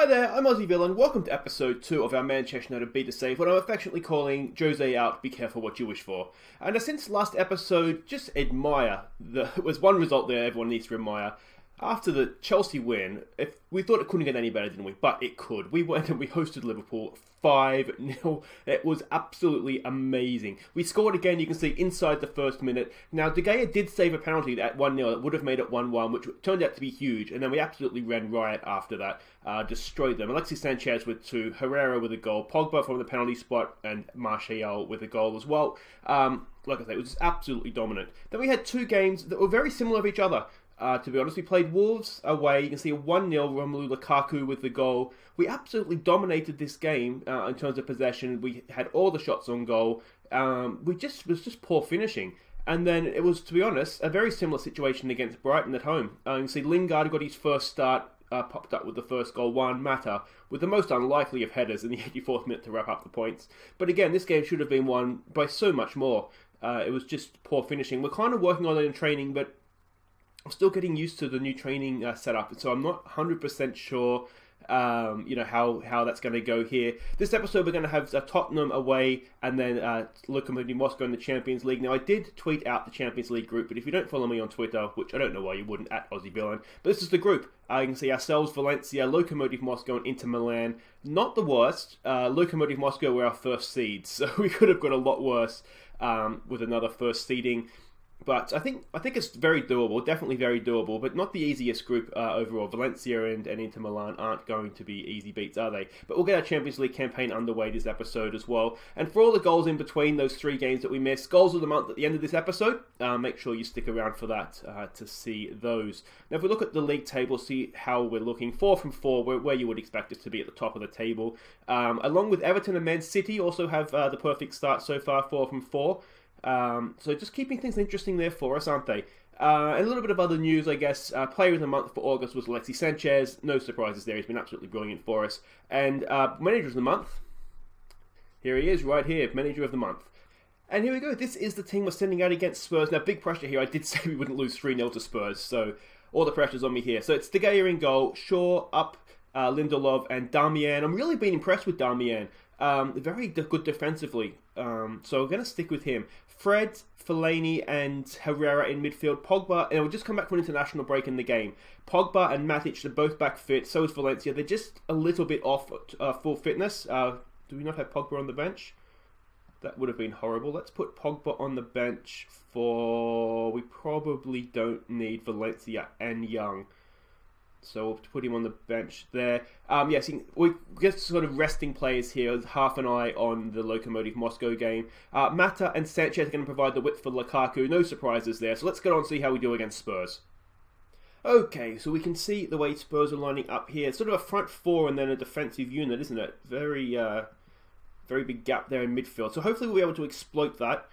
Hi there, I'm Aussie Villain. Welcome to episode 2 of our Manchester United Beat the Save, what I'm affectionately calling Jose Out, Be Careful What You Wish For. And since last episode, just admire. There was one result there everyone needs to admire. After the Chelsea win, we thought it couldn't get any better, didn't we? But it could. We went and we hosted Liverpool 5-0. It was absolutely amazing. We scored again, you can see, inside the first minute. Now, De Gea did save a penalty at 1-0 that would have made it 1-1, which turned out to be huge. And then we absolutely ran riot after that, destroyed them. Alexis Sanchez with 2, Herrera with a goal, Pogba from the penalty spot, and Martial with a goal as well. Like I say, it was absolutely dominant. Then we had 2 games that were very similar of each other. To be honest, we played Wolves away. You can see a 1-0 Romelu Lukaku with the goal. We absolutely dominated this game in terms of possession. We had all the shots on goal. Was just poor finishing. And then it was, to be honest, a very similar situation against Brighton at home. You can see Lingard got his first start, popped up with the first goal. Juan Mata with the most unlikely of headers in the 84th minute to wrap up the points. But again, this game should have been won by so much more. It was just poor finishing. We're kind of working on it in training, but I'm still getting used to the new training setup, so I'm not 100% sure, how that's going to go here. This episode, we're going to have Tottenham away, and then Lokomotiv Moscow in the Champions League. Now, I did tweet out the Champions League group, but if you don't follow me on Twitter, which I don't know why you wouldn't, at Aussie Villain, but this is the group. You can see ourselves, Valencia, Lokomotiv Moscow, and Inter Milan. Not the worst. Lokomotiv Moscow were our first seeds, so we could have got a lot worse with another first seeding. But I think it's very doable, definitely very doable, but not the easiest group overall. Valencia and Inter Milan aren't going to be easy beats, are they? But we'll get our Champions League campaign underway this episode as well. And for all the goals in between those 3 games that we missed, goals of the month at the end of this episode, make sure you stick around for that to see those. Now, if we look at the league table, see how we're looking. 4 from 4, where you would expect us to be at the top of the table. Along with Everton and Man City, also have the perfect start so far, 4 from 4. So just keeping things interesting there for us, aren't they? A little bit of other news, I guess. Player of the month for August was Alexis Sanchez. No surprises there. He's been absolutely brilliant for us. And manager of the month, here he is, right here, manager of the month. And here we go. This is the team we're sending out against Spurs. Now, big pressure here. I did say we wouldn't lose 3-0 to Spurs, so all the pressure's on me here. So it's De Gea in goal, Shaw up, Lindelof, and Darmian. I'm really being impressed with Darmian. Very good defensively. So we're going to stick with him. Fred, Fellaini, and Herrera in midfield. Pogba, and we'll just come back from an international break in the game. Pogba and Matic are both back fit. So is Valencia. They're just a little bit off full fitness. Do we not have Pogba on the bench? That would have been horrible. Let's put Pogba on the bench for... We probably don't need Valencia and Young. So we'll put him on the bench there. Yes, we get sort of resting players here. Half an eye on the Lokomotiv Moscow game. Mata and Sanchez are going to provide the width for Lukaku. No surprises there. So let's get on and see how we do against Spurs. Okay, so we can see the way Spurs are lining up here. It's sort of a front 4 and then a defensive unit, isn't it? Very big gap there in midfield. So hopefully we'll be able to exploit that.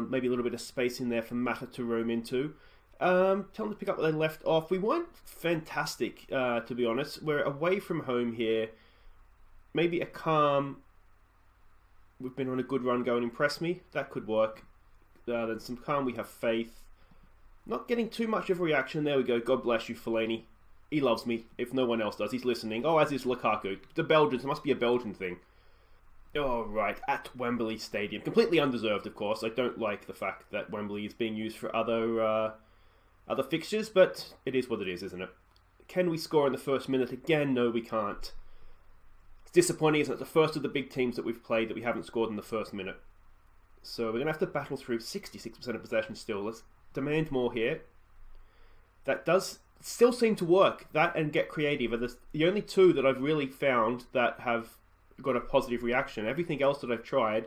Maybe a little bit of space in there for Mata to roam into. Tell them to pick up where they left off. We weren't fantastic, to be honest. We're away from home here. Maybe a calm... We've been on a good run, go and impress me. That could work. Then some calm, we have faith. Not getting too much of a reaction. There we go. God bless you, Fellaini. He loves me, if no one else does. He's listening. Oh, as is Lukaku. The Belgians. It must be a Belgian thing. Oh, right. At Wembley Stadium. Completely undeserved, of course. I don't like the fact that Wembley is being used for other fixtures, but it is what it is, isn't it? Can we score in the first minute again? No, we can't. It's disappointing, isn't it? It's the first of the big teams that we've played that we haven't scored in the first minute. So we're going to have to battle through 66% of possession still. Let's demand more here. That does still seem to work. That and get creative are the only 2 that I've really found that have got a positive reaction. Everything else that I've tried,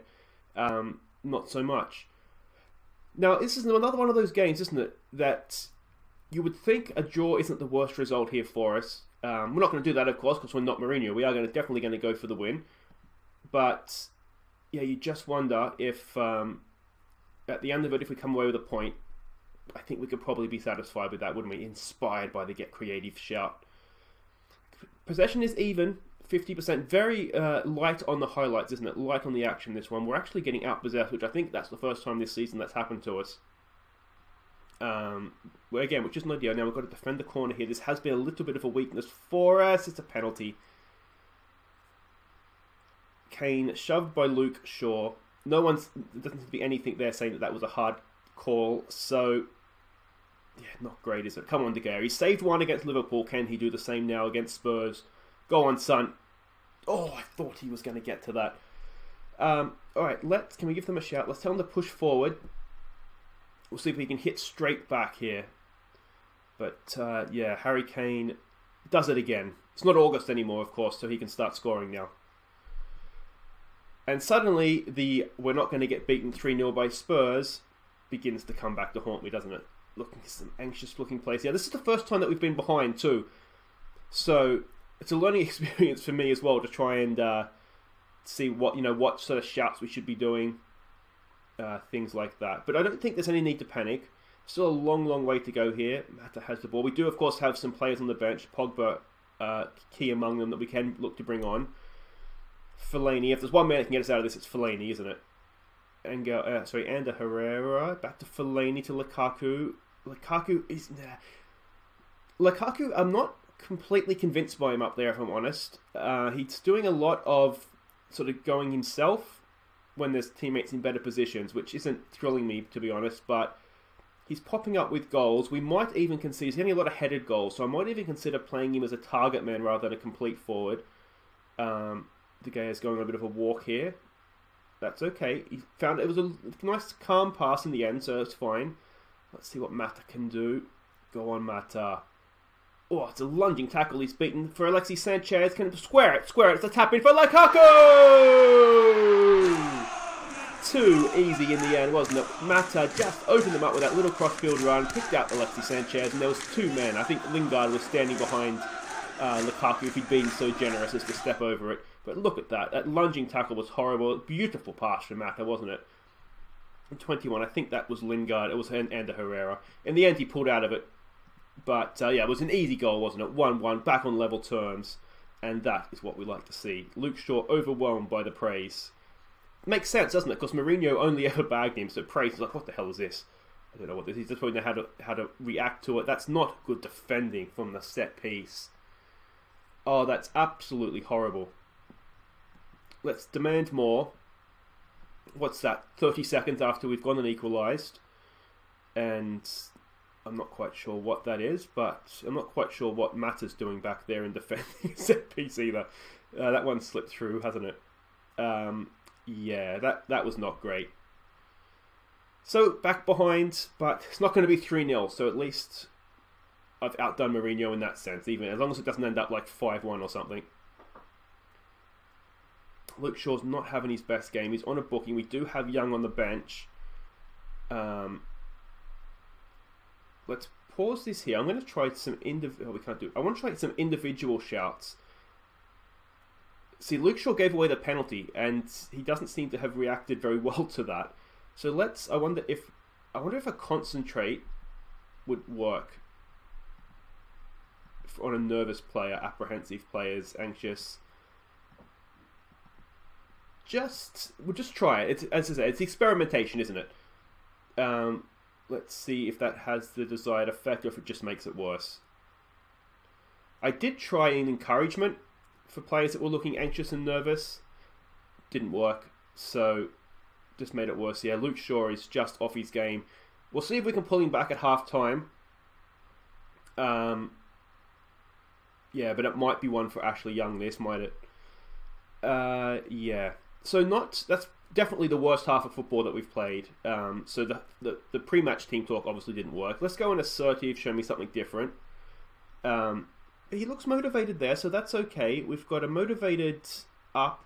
not so much. Now, this is another one of those games, isn't it, that you would think a draw isn't the worst result here for us. We're not going to do that, of course, because we're not Mourinho. We are definitely going to go for the win. But, yeah, you just wonder if, at the end of it, if we come away with a point, I think we could probably be satisfied with that, wouldn't we? Inspired by the get creative shout. Possession is even, 50%. Very light on the highlights, isn't it? Light on the action, this one. We're actually getting out-possessed, which I think that's the first time this season that's happened to us. Again, which is an idea. Now we've got to defend the corner here. This has been a little bit of a weakness for us. It's a penalty. Kane shoved by Luke Shaw. There doesn't seem to be anything there saying that was a hard call. So, yeah, not great, is it? Come on, De Gea. He saved one against Liverpool. Can he do the same now against Spurs? Go on, son. Oh, I thought he was going to get to that. Alright, can we give them a shout? Let's tell them to push forward. We'll see if we can hit straight back here. But, yeah, Harry Kane does it again. It's not August anymore, of course, so he can start scoring now. And suddenly, we're not going to get beaten 3-0 by Spurs begins to come back to haunt me, doesn't it? Looking at some anxious-looking plays. Yeah, this is the first time that we've been behind, too. So, it's a learning experience for me as well to try and see what sort of shouts we should be doing. Things like that. But I don't think there's any need to panic. Still a long way to go here. Mata has the ball. We do, of course, have some players on the bench. Pogba, key among them that we can look to bring on. Fellaini. If there's one man that can get us out of this, it's Fellaini, isn't it? And Herrera. Back to Fellaini to Lukaku. Lukaku, I'm not completely convinced by him up there, if I'm honest. He's doing a lot of sort of going himself when there's teammates in better positions, which isn't thrilling me, to be honest, but he's popping up with goals. We might even consider, he's getting a lot of headed goals, so I might even consider playing him as a target man rather than a complete forward. De Gea's going on a bit of a walk here. That's okay. He found it was a nice, calm pass in the end, so it's fine. Let's see what Mata can do. Go on, Mata. Oh, it's a lunging tackle he's beaten for Alexis Sanchez. Can square it. It's a tap in for Lukaku! Too easy in the end, wasn't it? Mata just opened them up with that little crossfield run, picked out Alexis Sanchez, and there was two men. I think Lingard was standing behind Lukaku if he'd been so generous as to step over it. But look at that. That lunging tackle was horrible. Beautiful pass from Mata, wasn't it? In 21, I think that was Lingard. It was Herrera. In the end, he pulled out of it. But, yeah, it was an easy goal, wasn't it? 1-1, back on level terms. And that is what we like to see. Luke Shaw overwhelmed by the praise. Makes sense, doesn't it? Because Mourinho only ever bagged him, so praise is like, what the hell is this? I don't know what this is. He just probably know how to react to it. That's not good defending from the set piece. Oh, that's absolutely horrible. Let's demand more. What's that? 30 seconds after we've gone and equalised. And I'm not quite sure what that is, but I'm not quite sure what Mata's doing back there in defending set piece either. That one slipped through, hasn't it? Yeah, that was not great. So, back behind, but it's not going to be 3-0, so at least I've outdone Mourinho in that sense, even as long as it doesn't end up like 5-1 or something. Luke Shaw's not having his best game. He's on a booking. We do have Young on the bench. Let's pause this here. I'm going to try some I want to try some individual shouts. See, Luke Shaw gave away the penalty, and he doesn't seem to have reacted very well to that. So I wonder if a concentrate would work on a nervous player, apprehensive players, anxious. We'll just try it. It's, as I say, it's experimentation, isn't it? Let's see if that has the desired effect or if it just makes it worse. I did try an encouragement for players that were looking anxious and nervous. Didn't work, so just made it worse. Yeah, Luke Shaw is just off his game. We'll see if we can pull him back at half-time. Yeah, but it might be one for Ashley Young, this, might it? Yeah. So that's definitely the worst half of football that we've played. So the pre-match team talk obviously didn't work. Let's go in assertive, show me something different. He looks motivated there, so that's okay. We've got a motivated up.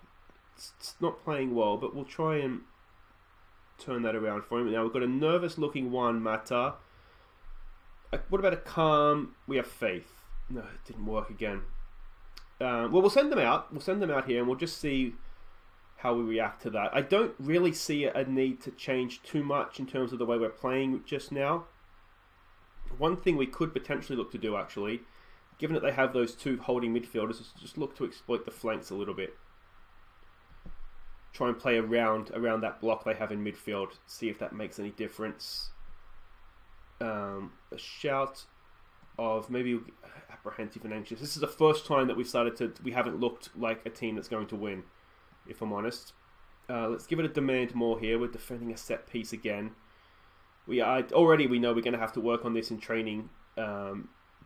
It's not playing well, but we'll try and turn that around for him. Now we've got a nervous-looking Juan Mata. What about a calm? We have faith. No, it didn't work again. Well, we'll send them out. We'll send them out here, and we'll just see how we react to that. I don't really see a need to change too much in terms of the way we're playing just now. One thing we could potentially look to do, actually, given that they have those two holding midfielders, is just look to exploit the flanks a little bit. Try and play around that block they have in midfield. See if that makes any difference. A shout of maybe apprehensive and anxious. This is the first time that we haven't looked like a team that's going to win. if I'm honest. Let's give it a demand more here. We're defending a set piece again. We know we're going to have to work on this in training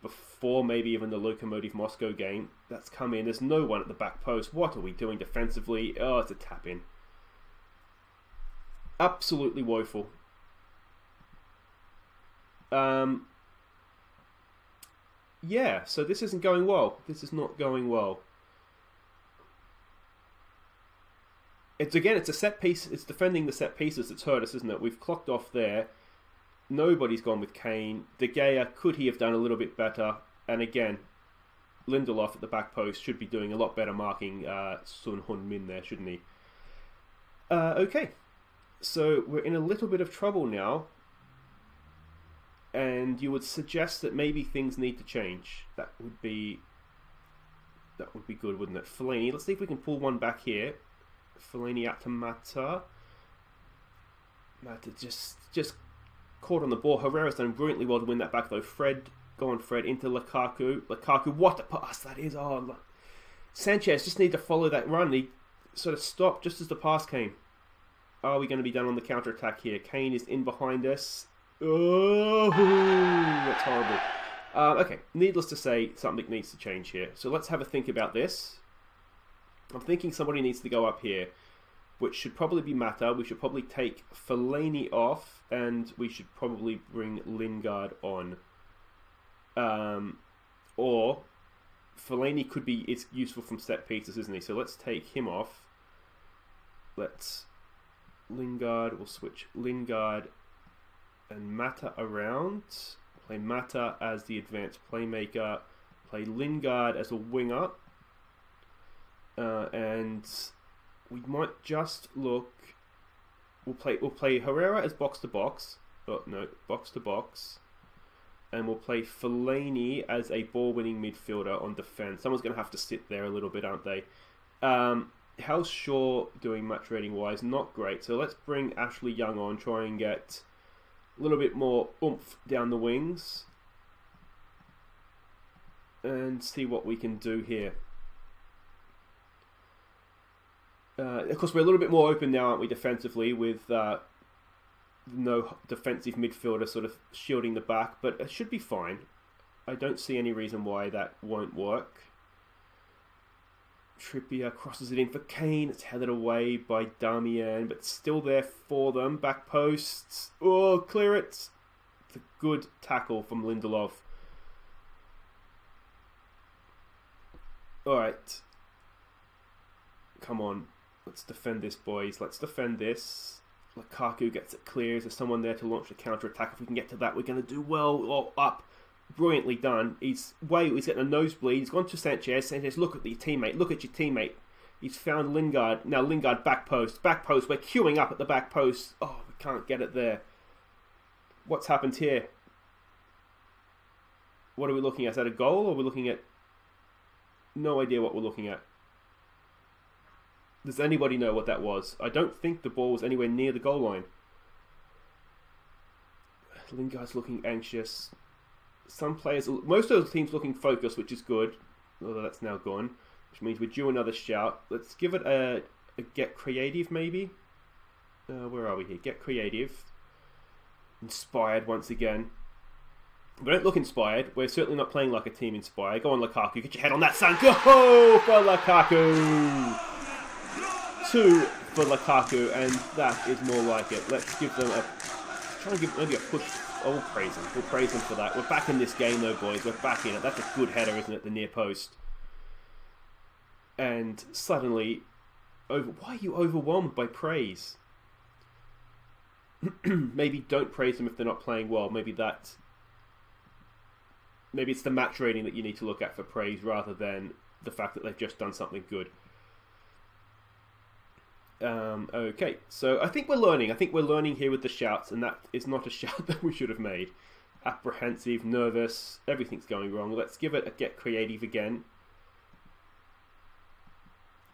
before maybe even the Lokomotiv Moscow game. That's come in. There's no one at the back post. What are we doing defensively? Oh, it's a tap in. Absolutely woeful. Yeah, so this isn't going well. This is not going well. It's a set piece. It's defending the set pieces that's hurt us, isn't it? We've clocked off there. Nobody's gone with Kane. De Gea, could he have done a little bit better? And again, Lindelof at the back post should be doing a lot better marking Son Heung-min there, shouldn't he? Okay, so we're in a little bit of trouble now. And you would suggest that maybe things need to change. That would be good, wouldn't it? Fellaini, let's see if we can pull one back here. Fellaini out to Mata. Mata just caught on the ball. Herrera's done brilliantly well to win that back though. Fred, go on Fred, into Lukaku. Lukaku, what a pass that is. Oh, Sanchez just need to follow that run. He sort of stopped just as the pass came. Are we going to be done on the counter-attack here? Kane is in behind us. Oh, that's horrible. Okay, needless to say, something needs to change here. So let's have a think about this. I'm thinking somebody needs to go up here, which should probably be Mata. We should probably take Fellaini off, and we should probably bring Lingard on. Or Fellaini is useful from set pieces, isn't he? So let's take him off. Lingard, we'll switch Lingard and Mata around. Play Mata as the advanced playmaker. Play Lingard as a winger. And we might just look. We'll play Herrera as box to box. Oh no, box to box. And we'll play Fellaini as a ball-winning midfielder on defense. Someone's going to have to sit there a little bit, aren't they? How's Shaw doing match rating wise? Not great. So let's bring Ashley Young on. Try and get a little bit more oomph down the wings. And see what we can do here. Of course, we're a little bit more open now, aren't we, defensively, with no defensive midfielder sort of shielding the back, but it should be fine. I don't see any reason why that won't work. Trippier crosses it in for Kane. It's headed away by Damian, but still there for them. Back posts. Oh, clear it. It's a good tackle from Lindelof. Alright. Come on. Let's defend this, boys. Let's defend this. Lukaku gets it clear. Is there someone there to launch the counter-attack? If we can get to that, we're going to do well. Oh, up. Brilliantly done. He's getting a nosebleed. He's gone to Sanchez. Sanchez, look at your teammate. Look at your teammate. He's found Lingard. Now Lingard back post. Back post. We're queuing up at the back post. Oh, we can't get it there. What's happened here? What are we looking at? Is that a goal, or are we looking at... No idea what we're looking at. Does anybody know what that was? I don't think the ball was anywhere near the goal line. Lingard's looking anxious. Some players, most of the teams looking focused, which is good. Although that's now gone, which means we're due another shout. Let's give it a get creative, maybe. Where are we here? Get creative. Inspired once again. We don't look inspired. We're certainly not playing like a team inspired. Go on, Lukaku. Get your head on that, son. Go for Lukaku. 2 for Lukaku, and that is more like it. Let's give them try and give maybe a push. Oh, we'll praise him. We'll praise him for that. We're back in this game, though, boys. We're back in it. That's a good header, isn't it? The near post. And suddenly, why are you overwhelmed by praise? Maybe don't praise them if they're not playing well. Maybe it's the match rating that you need to look at for praise rather than the fact that they've just done something good. Okay, so I think we're learning. I think we're learning here with the shouts, and that is not a shout that we should have made. Apprehensive, nervous, everything's going wrong. Let's give it a get creative again.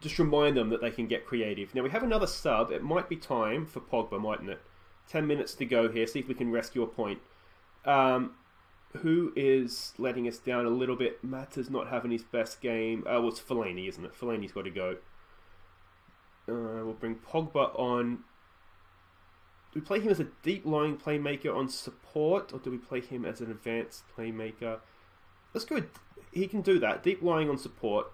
Just remind them that they can get creative. Now we have another sub. It might be time for Pogba, mightn't it? 10 minutes to go here. See if we can rescue a point. Who is letting us down a little bit? Mata's not having his best game. Well, it's Fellaini, isn't it? Fellaini's got to go. We'll bring Pogba on. Do we play him as a deep-lying playmaker on support, or do we play him as an advanced playmaker? That's good. He can do that. Deep-lying on support.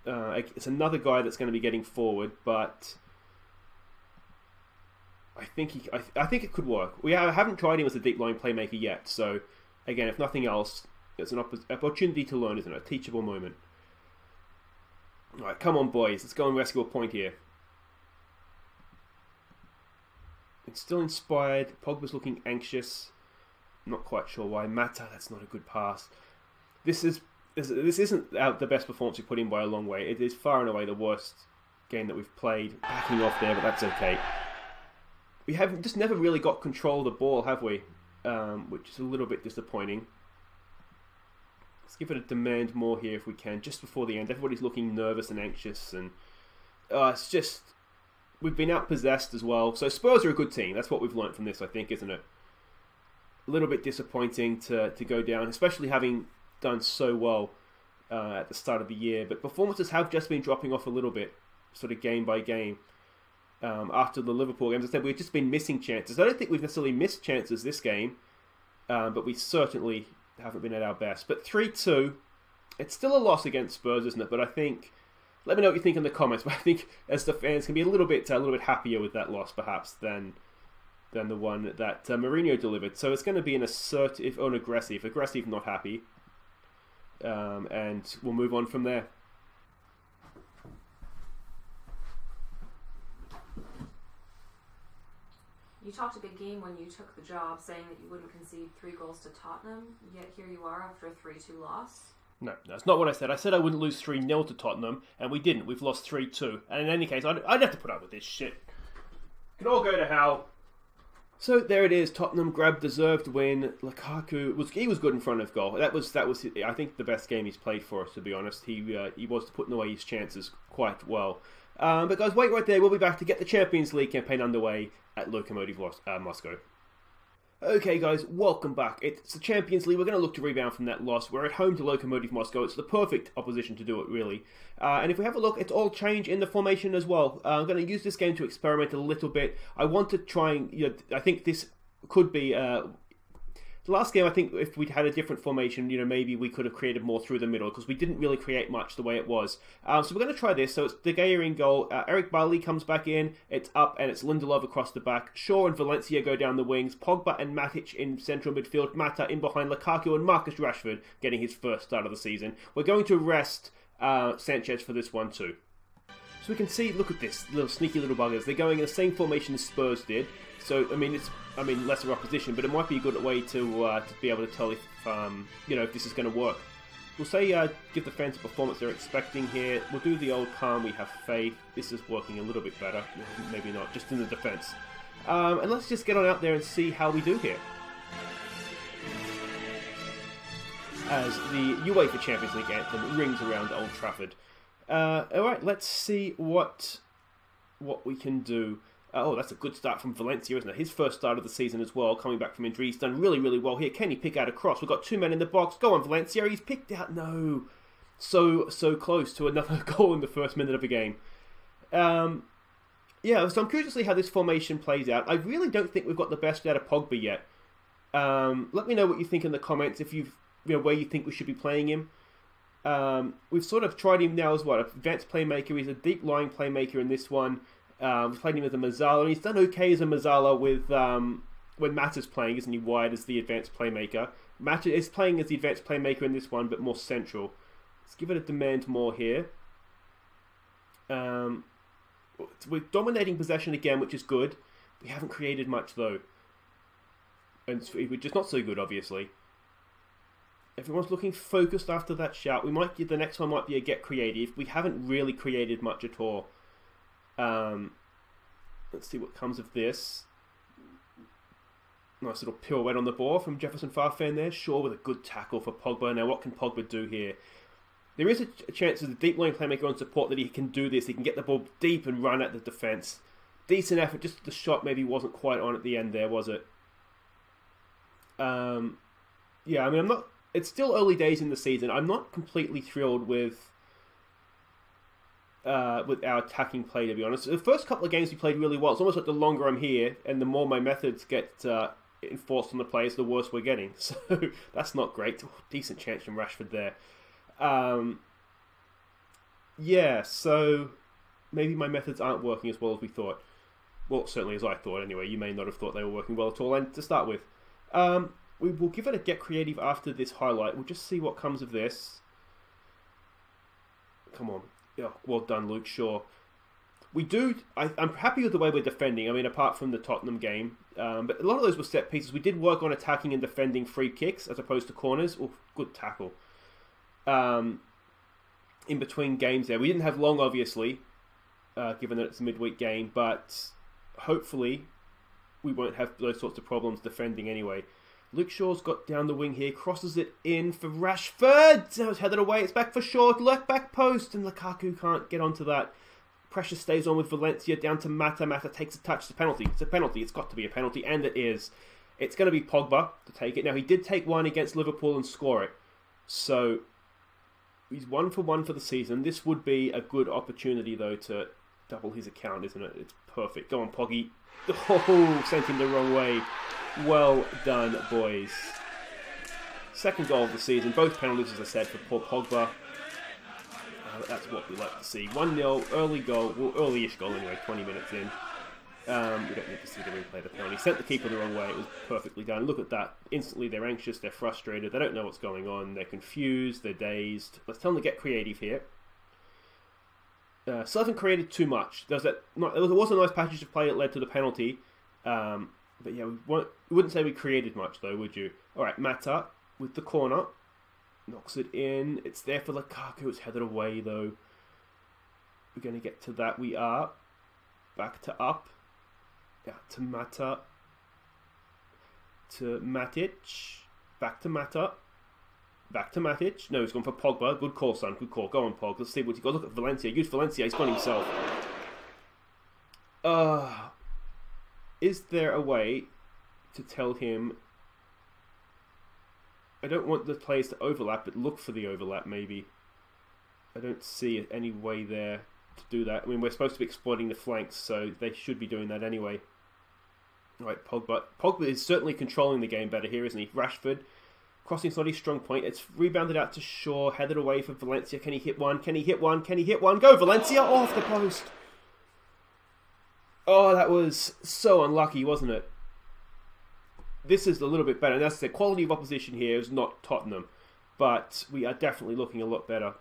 It's another guy that's going to be getting forward, but I think it could work. We haven't tried him as a deep-lying playmaker yet, so again, if nothing else, it's an opportunity to learn, isn't it? A teachable moment. All right, come on, boys. Let's go and rescue a point here. It's still inspired. Pogba's looking anxious. Not quite sure why. Mata, that's not a good pass. This isn't the best performance we put in by a long way. It is far and away the worst game that we've played. Backing off there, but that's okay. We haven't just never really got control of the ball, have we? Which is a little bit disappointing. Let's give it a demand more here if we can, just before the end. Everybody's looking nervous and anxious, and it's just... We've been outpossessed as well. So Spurs are a good team. That's what we've learnt from this, I think, isn't it? A little bit disappointing to go down, especially having done so well at the start of the year. But performances have just been dropping off a little bit, sort of game by game. After the Liverpool games, as I said, we've just been missing chances. I don't think we've necessarily missed chances this game, but we certainly haven't been at our best. But 3-2, it's still a loss against Spurs, isn't it? But I think... Let me know what you think in the comments, but I think as the fans can be a little bit happier with that loss, perhaps, than the one that Mourinho delivered. So it's going to be an assertive or an aggressive, not happy, and we'll move on from there. You talked a big game when you took the job, saying that you wouldn't concede 3 goals to Tottenham, yet here you are after a 3-2 loss. No, that's not what I said. I said I wouldn't lose 3-0 to Tottenham, and we didn't. We've lost 3-2. And in any case, I'd have to put up with this shit. It can all go to hell. So there it is. Tottenham grabbed deserved win. Lukaku was good in front of goal. That was I think the best game he's played for us, to be honest. He was putting away his chances quite well. But guys, wait right there. We'll be back to get the Champions League campaign underway at Lokomotiv Moscow. Okay guys, welcome back. It's the Champions League. We're going to look to rebound from that loss. We're at home to Lokomotiv Moscow. It's the perfect opposition to do it, really. And if we have a look, it's all change in the formation as well. I'm going to use this game to experiment a little bit. I want to try and... I think this could be... The last game, I think if we'd had a different formation, maybe we could have created more through the middle, because we didn't really create much the way it was. So we're going to try this. So it's De Gea in goal. Eric Bailly comes back in. It's up, and it's Lindelof across the back. Shaw and Valencia go down the wings. Pogba and Matic in central midfield. Mata in behind Lukaku and Marcus Rashford getting his first start of the season. We're going to rest Sanchez for this one too. So we can see, look at this, little sneaky little buggers. They're going in the same formation as Spurs did. So, it's lesser opposition, but it might be a good way to be able to tell if, if this is going to work. We'll say give the fans a performance they're expecting here. We'll do the old calm, we have faith. This is working a little bit better. Maybe not, just in the defence. And let's just get on out there and see how we do here. As the UEFA Champions League anthem rings around Old Trafford. Alright, let's see what we can do. Oh, that's a good start from Valencia, isn't it? His first start of the season as well, coming back from injury. He's done really, really well here. Can he pick out a cross? We've got 2 men in the box. Go on, Valencia. He's picked out... No. So close to another goal in the first minute of the game. Yeah, so I'm curious to see how this formation plays out. I really don't think we've got the best out of Pogba yet. Let me know what you think in the comments, if you've... where you think we should be playing him. We've sort of tried him now as what? An advanced playmaker. He's a deep-lying playmaker in this one. We've played him as a Mazzala. He's done okay as a Mazzala with when Mata's playing, isn't he, wide as the advanced playmaker. Mata is playing as the advanced playmaker in this one, but more central. Let's give it a demand more here. We're dominating possession again, which is good. We haven't created much, though. And which is not so good, obviously. Everyone's looking focused after that shout. The next one might be a get creative. We haven't really created much at all. Let's see what comes of this. Nice little pirouette on the ball from Jefferson Farfan there. Shaw with a good tackle for Pogba. Now what can Pogba do here? There is a chance as a deep line playmaker on support that he can do this. He can get the ball deep and run at the defence. Decent effort, just the shot maybe wasn't quite on at the end there, was it? Yeah, I'm not... It's still early days in the season. I'm not completely thrilled with with our attacking play, to be honest. The first couple of games we played really well. It's almost like the longer I'm here and the more my methods get enforced on the players, the worse we're getting. So that's not great. Decent chance from Rashford there. Yeah, so maybe my methods aren't working as well as we thought. Well, certainly as I thought anyway. You may not have thought they were working well at all. And to start with, we will give it a get creative after this highlight. We'll just see what comes of this. Come on. Yeah, well done, Luke. Sure. I'm happy with the way we're defending. I mean, apart from the Tottenham game. But a lot of those were set pieces. We did work on attacking and defending free kicks as opposed to corners. Oh, good tackle. In between games there. We didn't have long, obviously, given that it's a midweek game. But hopefully we won't have those sorts of problems defending anyway. Luke Shaw's got down the wing here, crosses it in for Rashford. It's headed away, it's back for Shaw, left back post, and Lukaku can't get onto that. Pressure stays on with Valencia, down to Mata. Mata takes a touch, it's a penalty. It's a penalty, it's got to be a penalty, and it is. It's going to be Pogba to take it. Now, he did take one against Liverpool and score it. So, he's 1 for 1 for the season. This would be a good opportunity, though, to double his account, isn't it? It's perfect. Go on, Poggy. Oh, sent him the wrong way. Well done, boys. Second goal of the season. Both penalties, as I said, for poor Pogba. That's what we like to see. 1-0, early goal. Well, early-ish goal anyway, 20 minutes in. We don't need to see the replay of the penalty. Sent the keeper the wrong way. It was perfectly done. Look at that. Instantly, they're anxious. They're frustrated. They don't know what's going on. They're confused. They're dazed. Let's tell them to get creative here. Still haven't created too much. There was a nice passage of play that led to the penalty. But yeah, we wouldn't say we created much, though, would you? Alright, Mata with the corner. Knocks it in. It's there for Lukaku. It's headed away, though. We're going to get to that. We are. Back to up. Yeah, to Mata. To Matic. Back to Mata. Back to Matic. No, he's gone for Pogba. Good call, son. Good call. Go on, Pog. Let's see what he's got. Look at Valencia. Use Valencia. He's gone himself. Is there a way to tell him... I don't want the players to overlap, but look for the overlap, maybe. I don't see any way there to do that. I mean, we're supposed to be exploiting the flanks, so they should be doing that anyway. Right, Pogba. Pogba is certainly controlling the game better here, isn't he? Rashford. Crossing's not his strong point. It's rebounded out to Shaw. Headed away for Valencia. Can he hit one? Can he hit one? Can he hit one? Go, Valencia! Off the post! Oh, that was so unlucky, wasn't it? This is a little bit better. And that's the quality of opposition here is not Tottenham. But we are definitely looking a lot better.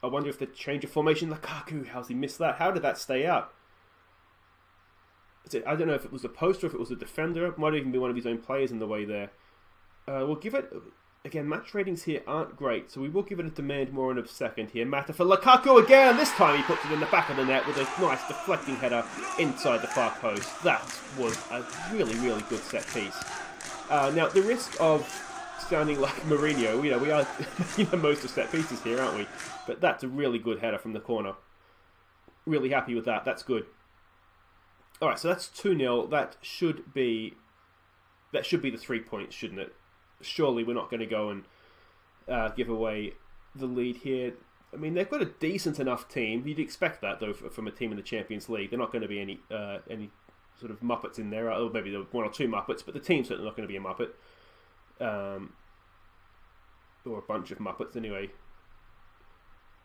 I wonder if the change of formation... Lukaku, how's he missed that? How did that stay out? I don't know if it was a post or if it was a defender. It might even be one of his own players in the way there. We'll give it... Again, match ratings here aren't great, so we will give it a demand more in a second here. Mata for Lukaku again! This time he puts it in the back of the net with a nice deflecting header inside the far post. That was a really, really good set piece. Now, the risk of sounding like Mourinho, we are making the most of set pieces here, aren't we? But that's a really good header from the corner. Really happy with that. That's good. Alright, so that's 2-0. That should be the 3 points, shouldn't it? Surely we're not going to go and give away the lead here. I mean, they've got a decent enough team. You'd expect that, though, from a team in the Champions League. They're not going to be any sort of Muppets in there. Or maybe one or two Muppets, but the team's certainly not going to be a Muppet. Or a bunch of Muppets, anyway.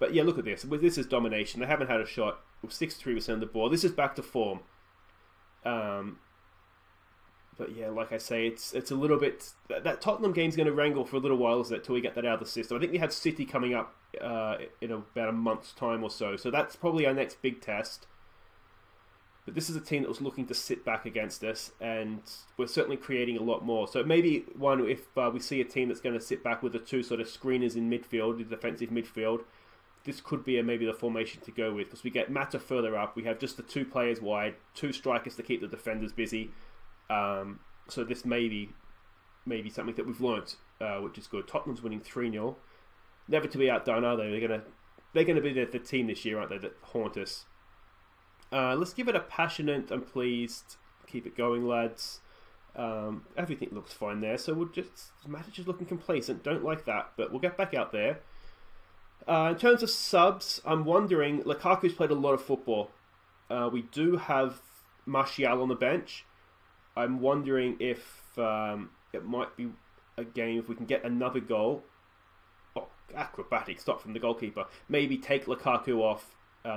But yeah, look at this. This is domination. They haven't had a shot with 63% of the ball. This is back to form. But yeah, like I say, it's a little bit... That Tottenham game's going to wrangle for a little while, isn't it, till we get that out of the system. I think we have City coming up in about a month's time or so. So that's probably our next big test. But this is a team that was looking to sit back against us, and we're certainly creating a lot more. So maybe, if we see a team that's going to sit back with the two sort of screeners in midfield, the defensive midfield, this could be maybe the formation to go with, because we get Mata further up. We have just the two players wide, two strikers to keep the defenders busy. So this may be something that we've learnt, which is good. Tottenham's winning 3-0. Never to be outdone, are they? They're gonna be the team this year, aren't they, that haunt us. Let's give it a passionate and pleased. Keep it going, lads. Everything looks fine there, so Matic is looking complacent. Don't like that, but we'll get back out there. In terms of subs, I'm wondering, Lukaku's played a lot of football. We do have Martial on the bench. I'm wondering if it might be a game if we can get another goal. Oh, acrobatic stop from the goalkeeper. Maybe take Lukaku off,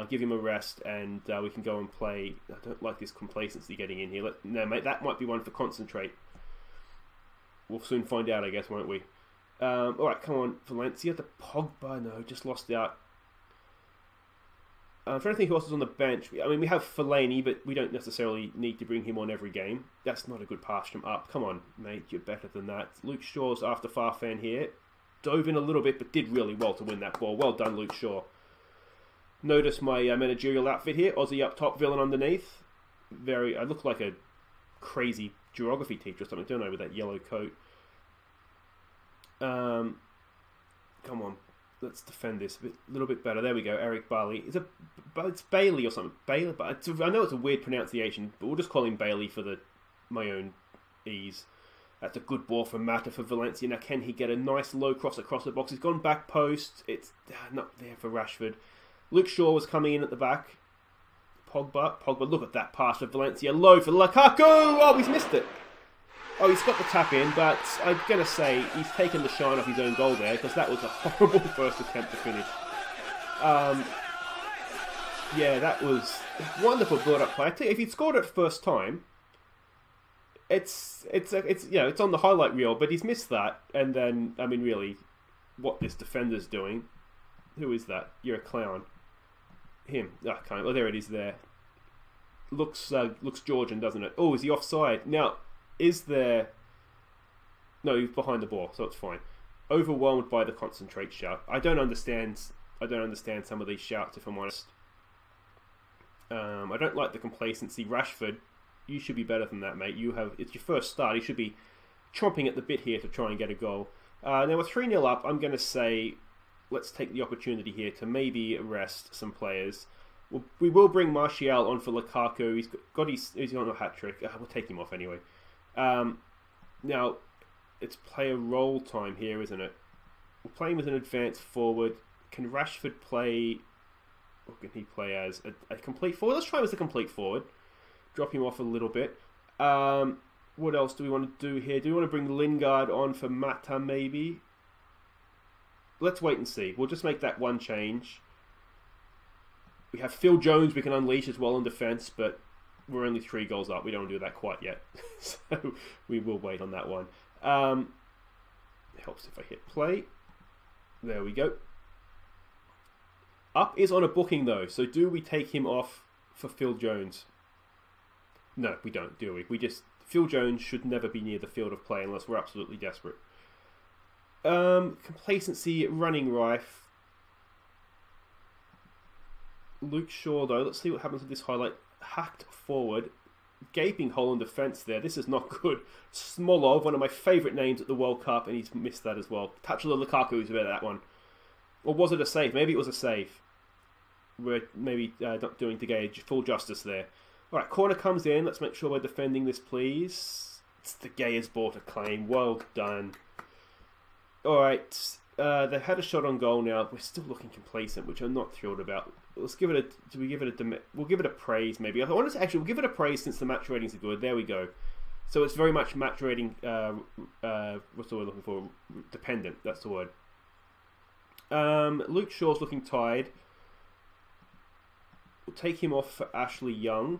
give him a rest, and we can go and play. I don't like this complacency getting in here. No, mate, that might be one for concentrate. We'll soon find out, I guess, won't we? Alright, come on, Valencia. The Pogba, no, just lost out. I'm trying to think who else is on the bench. I mean, we have Fellaini, but we don't necessarily need to bring him on every game. That's not a good pass from up. Come on, mate, you're better than that. Luke Shaw's after Farfan here. Dove in a little bit, but did really well to win that ball. Well done, Luke Shaw. Notice my managerial outfit here. Aussie up top, villain underneath. I look like a crazy geography teacher or something, don't I, with that yellow coat. Come on. Let's defend this a little bit better. There we go. Eric Bailey. It's Bailey or something. Bailey, but I know it's a weird pronunciation, but we'll just call him Bailey for my own ease. That's a good ball from Mata for Valencia. Now, can he get a nice low cross across the box? He's gone back post. It's not there for Rashford. Luke Shaw was coming in at the back. Pogba, look at that pass for Valencia. Low for Lukaku. Oh, he's missed it. Oh, he's got the tap in, but I'm going to say he's taken the shine off his own goal there, because that was a horrible first attempt to finish. Yeah, that was wonderful build-up play. I tell you, if he'd scored it first time, it's on the highlight reel, but he's missed that. And then, I mean, really, what this defender's doing. Who is that? You're a clown. Him. Oh, there it is there. Looks Georgian, doesn't it? Oh, is he offside? Now, is there... No, he's behind the ball, so it's fine. Overwhelmed by the concentrate shout. I don't understand some of these shouts, if I'm honest. I don't like the complacency. Rashford, you should be better than that, mate. It's your first start. You should be chomping at the bit here to try and get a goal. Now we're 3-0 up. I'm going to say, let's take the opportunity here to maybe rest some players. We will bring Martial on for Lukaku. He's on a hat-trick. We'll take him off anyway. Now, it's player role time here, isn't it? We're playing with an advanced forward. Can Rashford play... Or can he play as a complete forward? Let's try him as a complete forward. Drop him off a little bit. What else do we want to do here? Do we want to bring Lingard on for Mata, maybe? Let's wait and see. We'll just make that one change. We have Phil Jones we can unleash as well in defence, but we're only 3 goals up. We don't want to do that quite yet. So we will wait on that one. It helps if I hit play. There we go. Up is on a booking though, so do we take him off for Phil Jones? No, we don't, do we? Phil Jones should never be near the field of play unless we're absolutely desperate. Complacency running rife. Luke Shaw though, let's see what happens with this highlight. Hacked forward. Gaping hole in defence there. This is not good. Smolov, one of my favourite names at the World Cup, and he's missed that as well. Touch of the Lukaku is about that one. Or was it a save? Maybe it was a save. We're maybe not doing De full justice there. Alright, corner comes in. Let's make sure we're defending this, please. It's De Gea's ball to claim. Well done. Alright, they've had a shot on goal now. We're still looking complacent, which I'm not thrilled about. Let's give it we'll give it a praise, maybe. We'll give it a praise since the match ratings are good. There we go. So it's very much match rating, what's the word looking for? Dependent, that's the word. Luke Shaw's looking tired. We'll take him off for Ashley Young.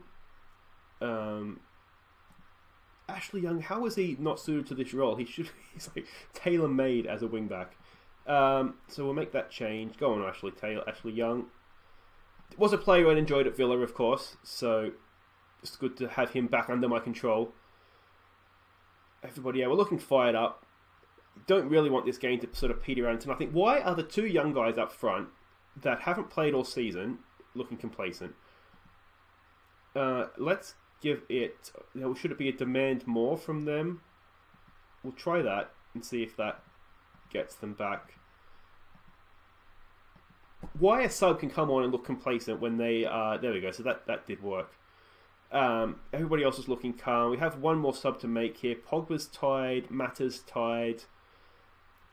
Ashley Young, how is he not suited to this role? He's like tailor-made as a wing-back. So we'll make that change. Go on, Ashley Young. Was a player I enjoyed at Villa, of course, so it's good to have him back under my control. Everybody, yeah, we're looking fired up. Don't really want this game to sort of peter out into nothing. Why are the 2 young guys up front that haven't played all season looking complacent? Let's give it... should it be a demand more from them? We'll try that and see if that gets them back. Why a sub can come on and look complacent when they... there we go, so that did work. Everybody else is looking calm. We have one more sub to make here. Pogba's tied. Mata's tied.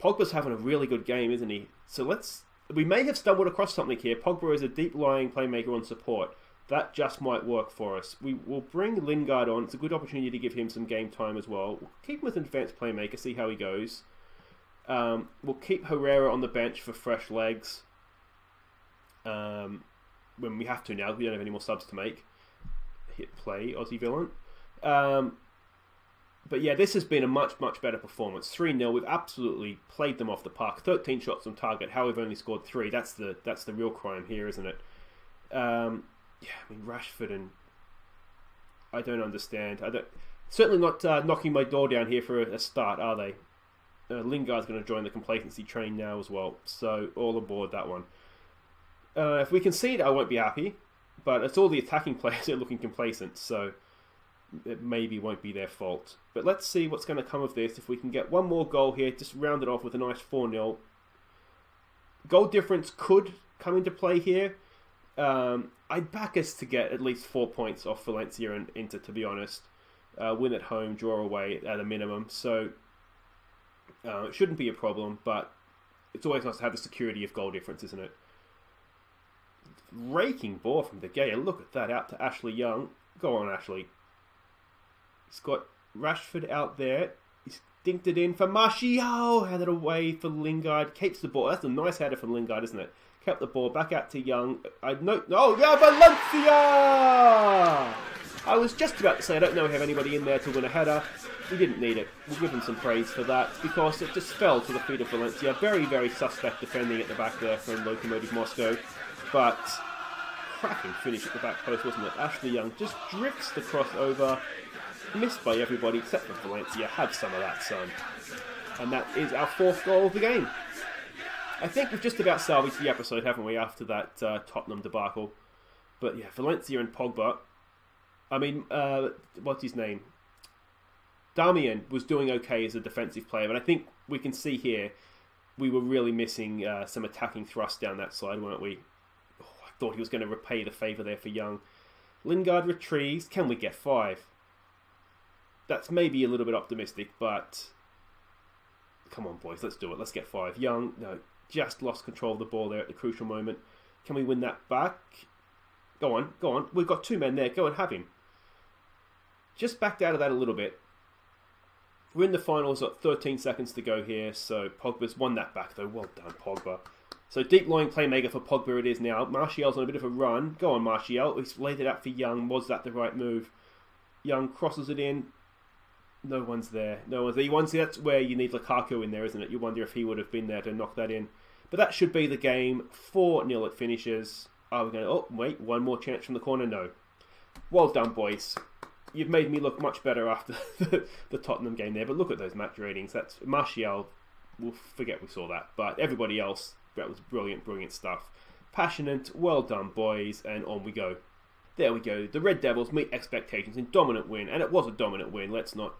Pogba's having a really good game, isn't he? So let's We may have stumbled across something here. Pogba is a deep-lying playmaker on support. That just might work for us. We will bring Lingard on. It's a good opportunity to give him some game time as well. We'll keep him as an advanced playmaker, see how he goes. We'll keep Herrera on the bench for fresh legs. When we have to now. We don't have any more subs to make. Hit play, Aussie villain. But yeah, this has been a much, much better performance. 3-0. We've absolutely played them off the park. 13 shots on target. How we've only scored 3. That's the real crime here, isn't it? Yeah, I mean, Rashford and... I don't understand. Certainly not knocking my door down here for a start, are they? Lingard's going to join the complacency train now as well. So, all aboard that one. If we concede, I won't be happy. But it's all the attacking players that are looking complacent. So, it maybe won't be their fault. But let's see what's going to come of this. If we can get one more goal here, just round it off with a nice 4-0. Goal difference could come into play here. I'd back us to get at least 4 points off Valencia and Inter, to be honest. Win at home, draw away at a minimum. So, it shouldn't be a problem, but it's always nice to have the security of goal difference, isn't it? Raking ball from De Gea. Look at that, out to Ashley Young. Go on, Ashley. He's got Rashford out there. He's dinked it in for Martial. Had it away for Lingard. Keeps the ball. That's a nice header from Lingard, isn't it? Kept the ball back out to Young. Oh, yeah, Valencia! I was just about to say I don't know if we have anybody in there to win a header. We didn't need it. We'll give him some praise for that because it just fell to the feet of Valencia. Very, very suspect defending at the back there from Lokomotiv Moscow. But cracking finish at the back post, wasn't it? Ashley Young just drifts the cross over. Missed by everybody except for Valencia. Have some of that, son. And that is our 4th goal of the game. I think we've just about salvaged the episode, haven't we, after that Tottenham debacle. But yeah, Valencia and Pogba. I mean, what's his name? Damian was doing okay as a defensive player, but I think we can see here we were really missing some attacking thrust down that side, weren't we? Oh, I thought he was going to repay the favour there for Young. Lingard retrieves. Can we get 5? That's maybe a little bit optimistic, but come on, boys, let's do it. Let's get 5. Young, no, just lost control of the ball there at the crucial moment. Can we win that back? Go on, go on. We've got 2 men there. Go and have him. Just backed out of that a little bit. We're in the finals, got 13 seconds to go here, so Pogba's won that back, though. Well done, Pogba. So deep-lying playmaker for Pogba it is now. Martial's on a bit of a run. Go on, Martial. He's laid it out for Young. Was that the right move? Young crosses it in. No one's there. No one's there. That's where you need Lukaku in there, isn't it? You wonder if he would have been there to knock that in. But that should be the game. 4-0 it finishes. Are we going to... Oh, wait. One more chance from the corner. No. Well done, boys. You've made me look much better after the Tottenham game there. But look at those match ratings. That's Martial. We'll forget we saw that. But everybody else, that was brilliant, brilliant stuff. Passionate. Well done, boys. And on we go. There we go. The Red Devils meet expectations in dominant win, and it was a dominant win. Let's not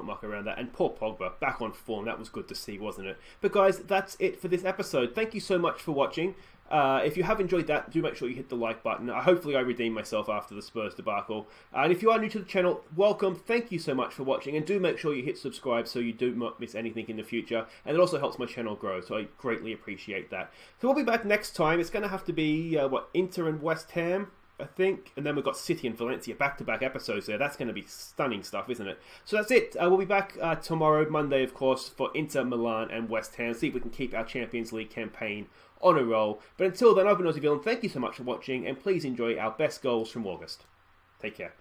muck around that. And poor Pogba back on form. That was good to see, wasn't it? But guys, that's it for this episode. Thank you so much for watching. If you have enjoyed that, do make sure you hit the like button. Hopefully I redeemed myself after the Spurs debacle. And if you are new to the channel, welcome. Thank you so much for watching. And do make sure you hit subscribe so you do not miss anything in the future. And it also helps my channel grow, so I greatly appreciate that. So we'll be back next time. It's going to have to be, Inter and West Ham, I think. And then we've got City and Valencia, back-to-back episodes there. That's going to be stunning stuff, isn't it? So that's it. We'll be back tomorrow, Monday, of course, for Inter, Milan and West Ham. See if we can keep our Champions League campaign on a roll. But until then, I've been Aussie Villain. Thank you so much for watching, and please enjoy our best goals from August. Take care.